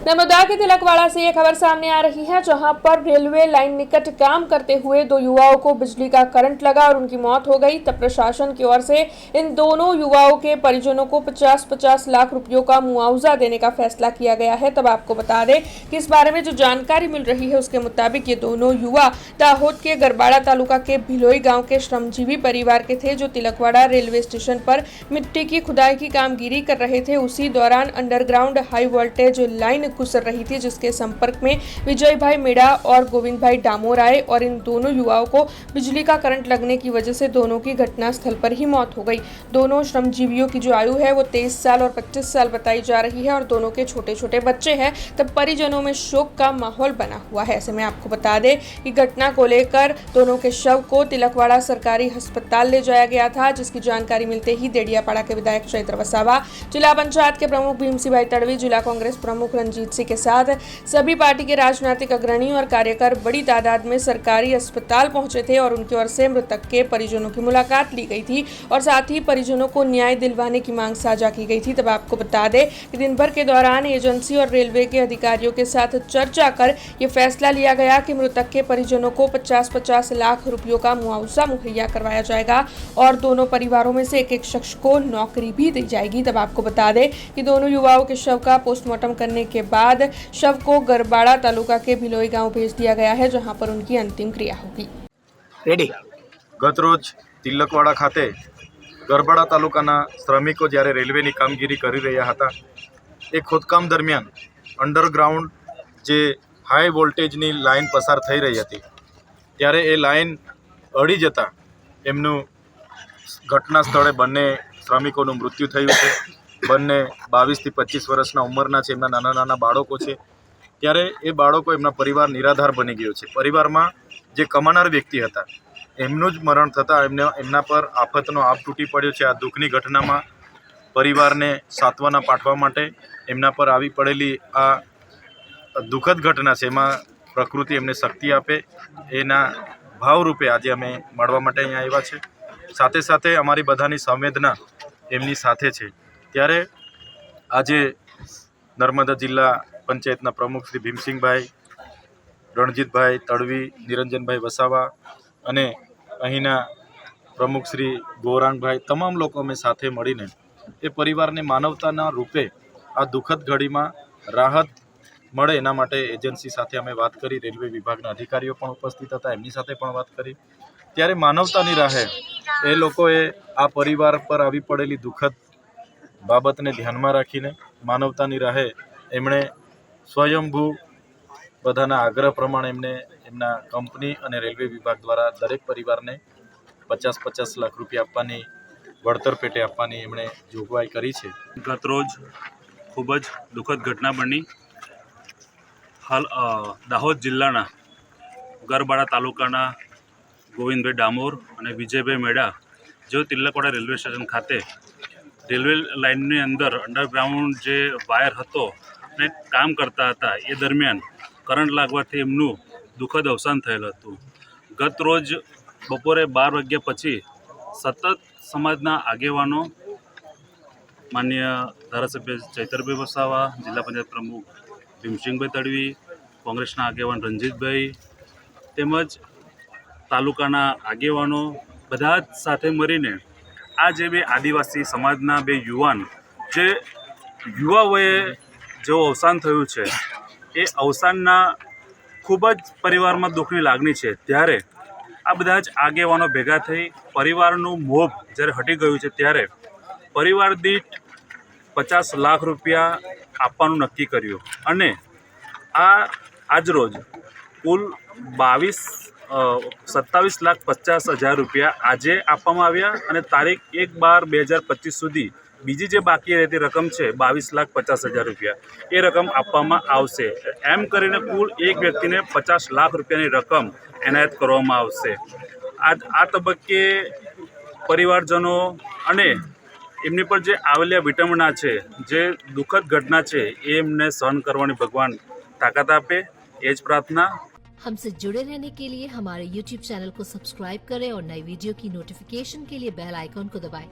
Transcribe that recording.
नर्मदा के तिलकवाड़ा से ये खबर सामने आ रही है, जहां पर रेलवे लाइन निकट काम करते हुए दो युवाओं को बिजली का करंट लगा और उनकी मौत हो गई। तब प्रशासन की ओर से इन दोनों युवाओं के परिजनों को 50-50 लाख रुपयों का मुआवजा देने का फैसला किया गया है। तब आपको बता दें कि इस बारे में जो जानकारी मिल रही है उसके मुताबिक ये दोनों युवा दाहोद के गरबाड़ा तालुका के भिलोई गाँव के श्रमजीवी परिवार के थे, जो तिलकवाड़ा रेलवे स्टेशन पर मिट्टी की खुदाई की कामगिरी कर रहे थे। उसी दौरान अंडरग्राउंड हाई वोल्टेज लाइन गुजर रही थी, जिसके संपर्क में विजय भाई मेड़ा और गोविंद भाई डामोर आए और इन दोनों युवाओं को बिजली का करंट लगने की वजह से दोनों की घटनास्थल पर ही मौत हो गई। दोनों श्रमजीवियों की जो आयु है वो 23 साल और 25 साल बताई जा रही है और दोनों के छोटे छोटे बच्चे हैं। तब परिजनों में शोक का माहौल बना हुआ है। ऐसे में आपको बता दें कि घटना को लेकर दोनों के शव को तिलकवाड़ा सरकारी अस्पताल ले जाया गया था, जिसकी जानकारी मिलते ही देडियापाड़ा के विधायक चैत्र वसावा, जिला पंचायत के प्रमुख भीम सिंह भाई तड़वी, जिला कांग्रेस प्रमुख रंजीत सिंह के साथ सभी पार्टी के राजनीतिक अग्रणी और कार्यकर बड़ी तादाद में सरकारी अस्पताल पहुंचे थे और उनकी ओर से मृतक के परिजनों की मुलाकात ली गई थी और साथ ही परिजनों को न्याय दिलवाने की मांग साझा की गई थी। तब आपको बता दें कि दिन भर के दौरान एजेंसी और रेलवे के अधिकारियों के साथ चर्चा कर ये फैसला लिया गया कि मृतक के परिजनों को 50-50 लाख रुपयों का मुआवजा मुहैया करवाया जाएगा और दोनों परिवारों में से एक शख्स को नौकरी भी दी जाएगी। तब आपको बता दें कि दोनों युवाओं के शव का पोस्टमार्टम करने के बाद शव को गरबाड़ा तालुका के भिलोई गांव भेज दिया गया है, जहां पर उनकी अंतिम क्रिया होगी। रेडी गत रोज तिलकवाड़ा खाते गरबाड़ा तालुकाना श्रमिको જ્યારે રેલવેની કામગીરી કરી રહ્યા હતા એ ખોદકામ દરમિયાન અંડરગ્રાઉન્ડ જે હાઈ વોલ્ટેજની લાઈન પસાર થઈ રહી હતી ત્યારે એ લાઈન અડી જતા એમનું ઘટના સ્થળે બંને શ્રમિકોનું મૃત્યુ થયું છે। બંને 22 થી 25 વર્ષના ઉંમરના છે। એમના નાના નાના બાળકો છે। ત્યારે એ બાળકો એમના પરિવાર નિરાધાર બની ગયો છે। પરિવારમાં જે કમાનાર વ્યક્તિ હતા એમનું જ મરણ થતાં એમના પર આફતનો આપ તૂટી પડ્યો છે। આ દુઃખની ઘટનામાં પરિવારને સાંત્વના પાઠવા માટે એમના પર આવી પડેલી આ દુઃખદ ઘટના છે એમાં પ્રકૃતિ એમને શક્તિ આપે એના ભાવરૂપે આજે અમે મળવા માટે અહીંયા આવ્યા છે। સાથે સાથે અમારી બધાની સંવેદના એમની સાથે છે। ત્યારે આજે નર્મદા જિલ્લા પંચાયતના પ્રમુખ શ્રી ભીમસિંહભાઈ, રણજીતભાઈ તડવી, નિરંજનભાઈ વસાવા અને અહીંના પ્રમુખ શ્રી ગૌરાંગભાઈ, તમામ લોકો અમે સાથે મળીને એ પરિવારને માનવતાના રૂપે આ દુઃખદ ઘડીમાં રાહત મળે એના માટે એજન્સી સાથે અમે વાત કરી। રેલવે વિભાગના અધિકારીઓ પણ ઉપસ્થિત હતા, એમની સાથે પણ વાત કરી। ત્યારે માનવતાની રાહે એ લોકોએ આ પરિવાર પર આવી પડેલી દુઃખદ બાબતને ધ્યાનમાં રાખીને માનવતાની રાહે એમણે સ્વયંભૂ બધાના આગ્રહ પ્રમાણે એમને એમના કંપની અને રેલવે વિભાગ દ્વારા દરેક પરિવારને 50-50 લાખ રૂપિયા આપવાની વળતર પેટે આપવાની એમણે જોગવાઈ કરી છે। ગત રોજ ખૂબ જ દુઃખદ ઘટના બની। હાલ દાહોદ જિલ્લાના ગરબાડા તાલુકાના ગોવિંદભાઈ ડામોર અને વિજયભાઈ મેડા જેઓ તિલકવાડા રેલવે સ્ટેશન ખાતે રેલવે લાઇનની અંદર અંડરગ્રાઉન્ડ જે વાયર હતો અને કામ કરતા હતા એ દરમિયાન કરંટ લાગવાથી એમનું દુઃખદ અવસાન થયેલું હતું। ગત રોજ બપોરે 12 વાગ્યા પછી સતત સમાજના આગેવાનો માન્ય ધારાસભ્ય ચૈતરભાઈ વસાવા, જિલ્લા પંચાયત પ્રમુખ ભીમસિંહભાઈ તડવી, કોંગ્રેસના આગેવાન રંજીતભાઈ તેમજ તાલુકાના આગેવાનો બધા જ સાથે મળીને આ જે બે આદિવાસી સમાજના બે યુવાન જે યુવા વયે જેઓ અવસાન થયું છે એ અવસાનના ખૂબ જ પરિવારમાં દુઃખની લાગણી છે। ત્યારે આ બધા જ આગેવાનો ભેગા થઈ પરિવારનું મોભ જ્યારે હટી ગયું છે ત્યારે પરિવાર દીઠ 50 લાખ રૂપિયા આપવાનું નક્કી કર્યું અને આજરોજ કુલ 27,50,000 રૂપિયા આજે આપવામાં આવ્યા અને તારીખ 1/12/2025 સુધી બીજી જે બાકી રહેતી રકમ છે 22,50,000 રૂપિયા એ રકમ આપવામાં આવશે। એમ કરીને કુલ એક વ્યક્તિને 50 લાખ રૂપિયાની રકમ એનાયત કરવામાં આવશે। આ તબક્કે પરિવારજનો અને એમની પર જે આવેલી વિટંબણા છે, જે દુઃખદ ઘટના છે એ એમને સહન કરવાની ભગવાન તાકાત આપે એ જ પ્રાર્થના। हमसे जुड़े रहने के लिए हमारे YouTube चैनल को सब्सक्राइब करें और नई वीडियो की नोटिफिकेशन के लिए बेल आइकॉन को दबाएं।